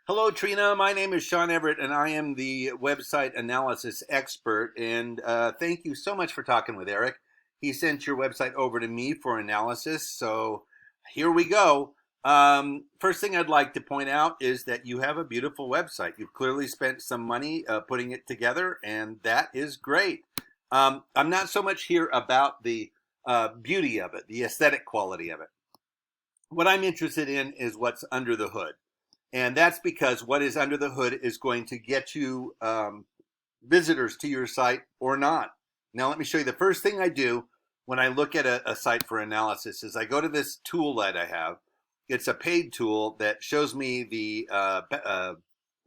Hello, Trina. My name is Sean Everett, and I am the website analysis expert. And thank you so much for talking with Eric. He sent your website over to me for analysis. So here we go. First thing I'd like to point out is that you have a beautiful website. You've clearly spent some money putting it together, and that is great. I'm not so much here about the beauty of it, the aesthetic quality of it. What I'm interested in is what's under the hood. And that's because what is under the hood is going to get you visitors to your site or not. Now, let me show you the first thing I do when I look at a site for analysis is I go to this tool that I have. It's a paid tool that shows me the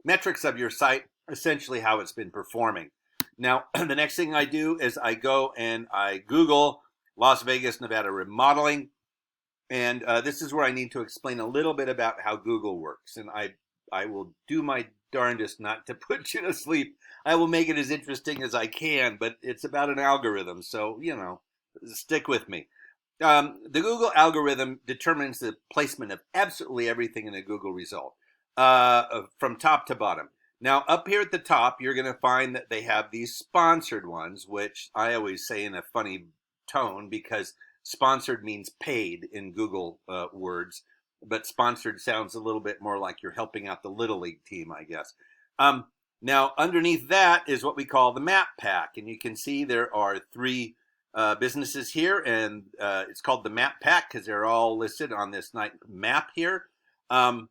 metrics of your site, essentially how it's been performing. Now, the next thing I do is I go and I Google Las Vegas, Nevada remodeling. And this is where I need to explain a little bit about how Google works. And I will do my darndest not to put you to sleep. I will make it as interesting as I can, but it's about an algorithm. So, stick with me. The Google algorithm determines the placement of absolutely everything in a Google result from top to bottom. Now, up here at the top, you're going to find that they have these sponsored ones, which I always say in a funny tone because sponsored means paid in Google words, but sponsored sounds a little bit more like you're helping out the Little League team, I guess. Now, underneath that is what we call the map pack, and you can see there are three businesses here, and it's called the map pack because they're all listed on this map here. And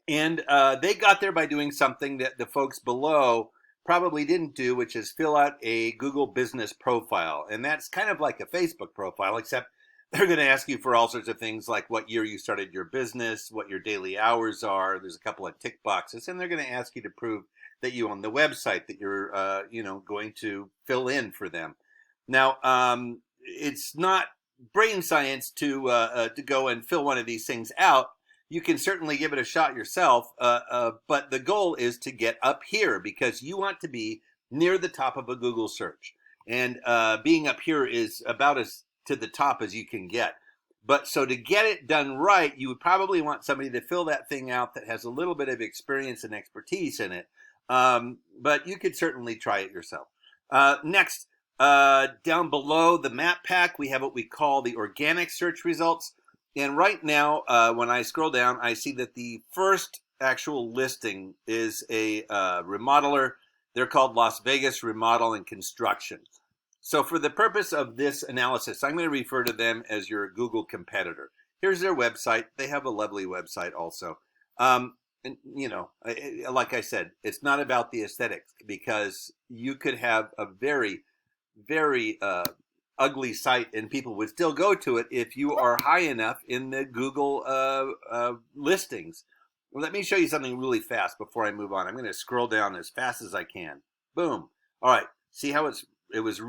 they got there by doing something that the folks below probably didn't do, which is fill out a Google business profile. And that's kind of like a Facebook profile, except they're going to ask you for all sorts of things like what year you started your business, what your daily hours are. There's a couple of tick boxes, and they're going to ask you to prove that you own the website that you're, going to fill in for them. Now, it's not brain science to go and fill one of these things out. You can certainly give it a shot yourself, but the goal is to get up here because you want to be near the top of a Google search. And being up here is about as to the top as you can get. But so to get it done right, you would probably want somebody to fill that thing out that has a little bit of experience and expertise in it. But you could certainly try it yourself. Next, down below the map pack, we have what we call the organic search results. And right now, when I scroll down, I see that the first actual listing is a remodeler. They're called Las Vegas Remodel and Construction. So for the purpose of this analysis, I'm going to refer to them as your Google competitor. Here's their website. They have a lovely website also. And, like I said, it's not about the aesthetics because you could have a very, very ugly site and people would still go to it if you are high enough in the Google listings. Well, let me show you something really fast before I move on. I'm going to scroll down as fast as I can. Boom. All right. See how it was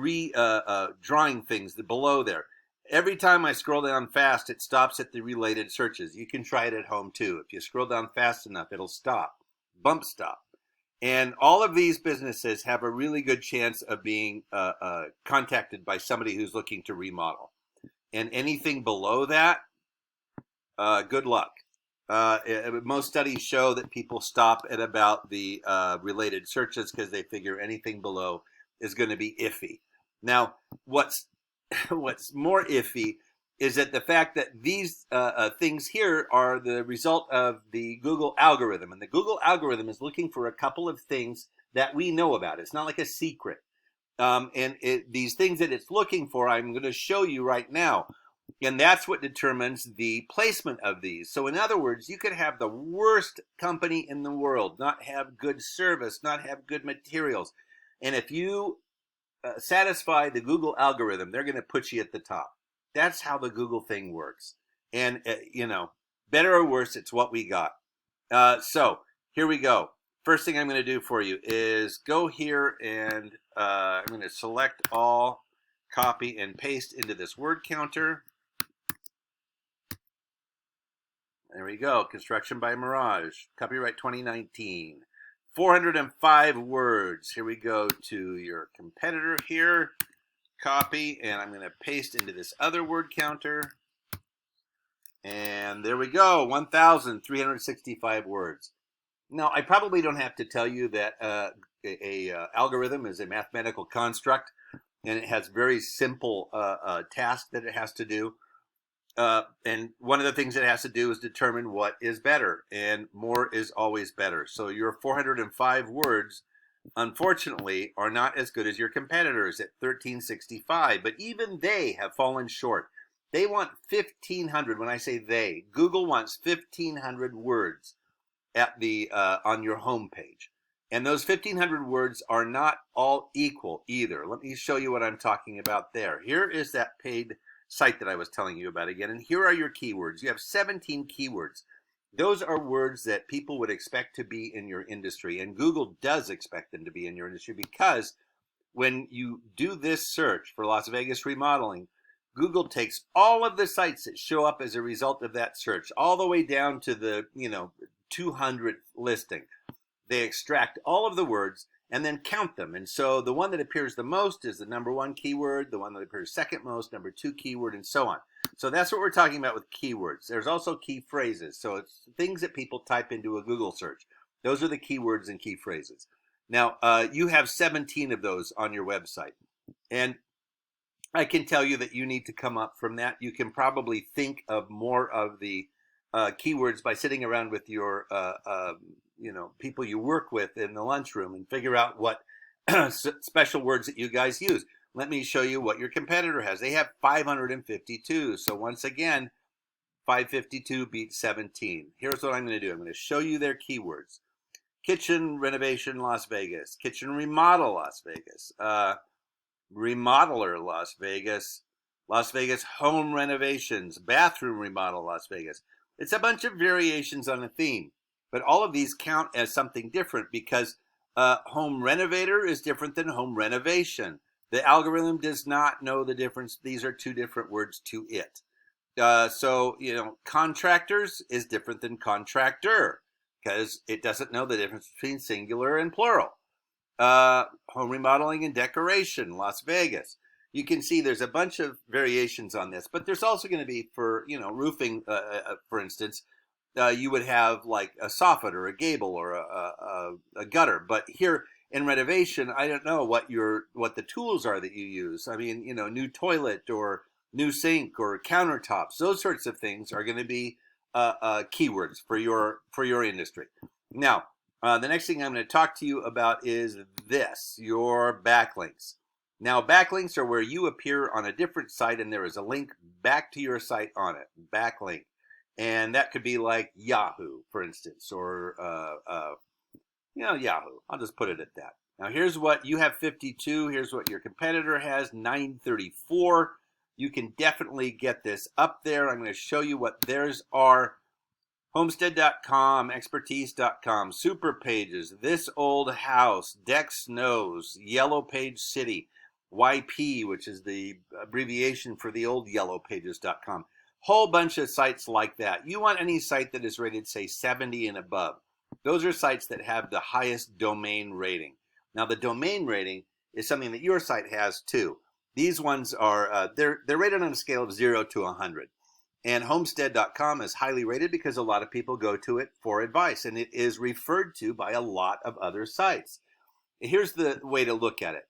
drawing things below there. Every time I scroll down fast, it stops at the related searches. You can try it at home too. If you scroll down fast enough, it'll stop. Bump stop. And all of these businesses have a really good chance of being contacted by somebody who's looking to remodel. And anything below that, good luck. Most studies show that people stop at about the related searches because they figure anything below is going to be iffy. Now, what's more iffy is that the fact that these things here are the result of the Google algorithm. And the Google algorithm is looking for a couple of things that we know about. It's not like a secret. These things that it's looking for, I'm going to show you right now. And that's what determines the placement of these. So in other words, you could have the worst company in the world, not have good service, not have good materials. And if you satisfy the Google algorithm, they're going to put you at the top. That's how the Google thing works. And, better or worse, it's what we got. So here we go. First thing I'm going to do for you is go here and I'm going to select all, copy and paste into this word counter. There we go. Construction by Mirage. Copyright 2019. 405 words. Here we go to your competitor here. Copy, and I'm going to paste into this other word counter. And there we go, 1,365 words. Now, I probably don't have to tell you that algorithm is a mathematical construct, and it has very simple tasks that it has to do. And one of the things it has to do is determine what is better, and more is always better. So your 405 words, unfortunately, are not as good as your competitors at 1365, but even they have fallen short. They want 1,500. When I say they, Google wants 1,500 words at the on your homepage. And those 1,500 words are not all equal either. Let me show you what I'm talking about there. Here is that paid site that I was telling you about again. And here are your keywords. You have 17 keywords. Those are words that people would expect to be in your industry. And Google does expect them to be in your industry, because when you do this search for Las Vegas remodeling, Google takes all of the sites that show up as a result of that search, all the way down to the 200th listing. They extract all of the words and then count them. And so the one that appears the most is the number one keyword, the one that appears second most, number two keyword, and so on. So that's what we're talking about with keywords. There's also key phrases. So it's things that people type into a Google search. Those are the keywords and key phrases. Now, you have 17 of those on your website. And I can tell you that you need to come up from that. You can probably think of more of the keywords by sitting around with your people you work with in the lunchroom and figure out what special words that you guys use. Let me show you what your competitor has. They have 552. So once again, 552 beats 17. Here's what I'm going to do. I'm going to show you their keywords. Kitchen renovation Las Vegas. Kitchen remodel Las Vegas. Remodeler Las Vegas. Las Vegas home renovations. Bathroom remodel Las Vegas. It's a bunch of variations on a theme. But all of these count as something different, because home renovator is different than home renovation. The algorithm does not know the difference. These are two different words to it. So, contractors is different than contractor, because it doesn't know the difference between singular and plural. Home remodeling and decoration, Las Vegas. You can see there's a bunch of variations on this, but there's also going to be for, roofing, for instance. You would have like a soffit or a gable or a gutter. But here in renovation, I don't know what the tools are that you use. I mean, new toilet or new sink or countertops. Those sorts of things are going to be keywords for your industry. Now, the next thing I'm going to talk to you about is this: your backlinks. Now, backlinks are where you appear on a different site and there is a link back to your site on it. Backlink. And that could be like Yahoo, for instance, or, Yahoo. I'll just put it at that. Now, here's what you have: 52. Here's what your competitor has: 934. You can definitely get this up there. I'm going to show you what theirs are. Homestead.com, expertise.com, super pages, this old house, Deck Snows, Yellow Page City, YP, which is the abbreviation for the old yellowpages.com. Whole bunch of sites like that. You want any site that is rated, say, 70 and above. Those are sites that have the highest domain rating. Now, the domain rating is something that your site has too. These ones are, they're rated on a scale of 0 to 100. And homestead.com is highly rated because a lot of people go to it for advice, and it is referred to by a lot of other sites. Here's the way to look at it.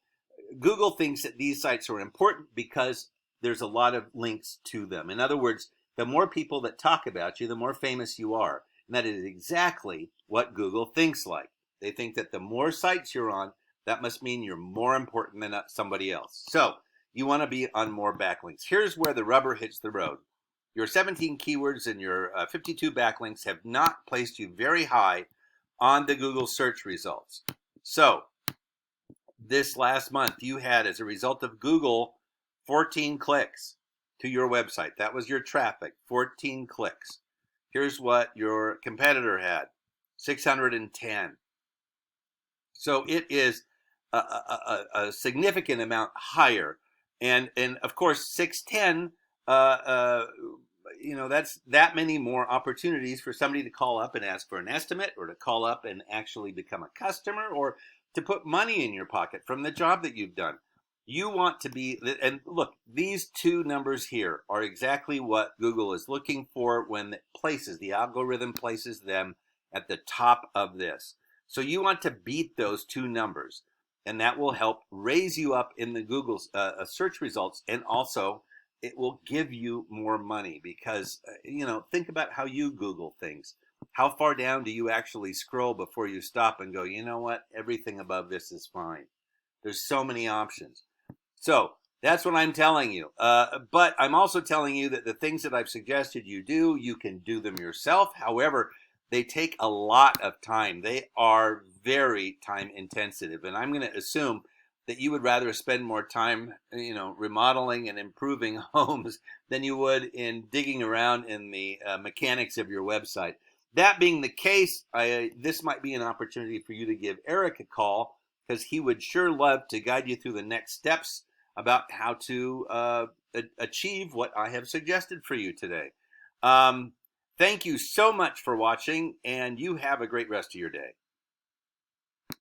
Google thinks that these sites are important because there's a lot of links to them. In other words, the more people that talk about you, the more famous you are. And that is exactly what Google thinks like. They think that the more sites you're on, that must mean you're more important than somebody else. So you want to be on more backlinks. Here's where the rubber hits the road. Your 17 keywords and your 52 backlinks have not placed you very high on the Google search results. So this last month, you had, as a result of Google, 14 clicks to your website. That was your traffic, 14 clicks. Here's what your competitor had: 610. So it is a significant amount higher. And of course, 610, that's that many more opportunities for somebody to call up and ask for an estimate, or to call up and actually become a customer, or to put money in your pocket from the job that you've done. You want to be, and look, these two numbers here are exactly what Google is looking for when it places, the algorithm places them at the top of this. So you want to beat those two numbers, and that will help raise you up in the Google search results, and also it will give you more money because, think about how you Google things. How far down do you actually scroll before you stop and go, you know what, everything above this is fine? There's so many options. So that's what I'm telling you. But I'm also telling you that the things that I've suggested you do, you can do them yourself. However, they take a lot of time. They are very time intensive. And I'm going to assume that you would rather spend more time, remodeling and improving homes than you would in digging around in the mechanics of your website. That being the case, this might be an opportunity for you to give Eric a call, because he would sure love to guide you through the next steps about how to achieve what I have suggested for you today. Thank you so much for watching, and you have a great rest of your day.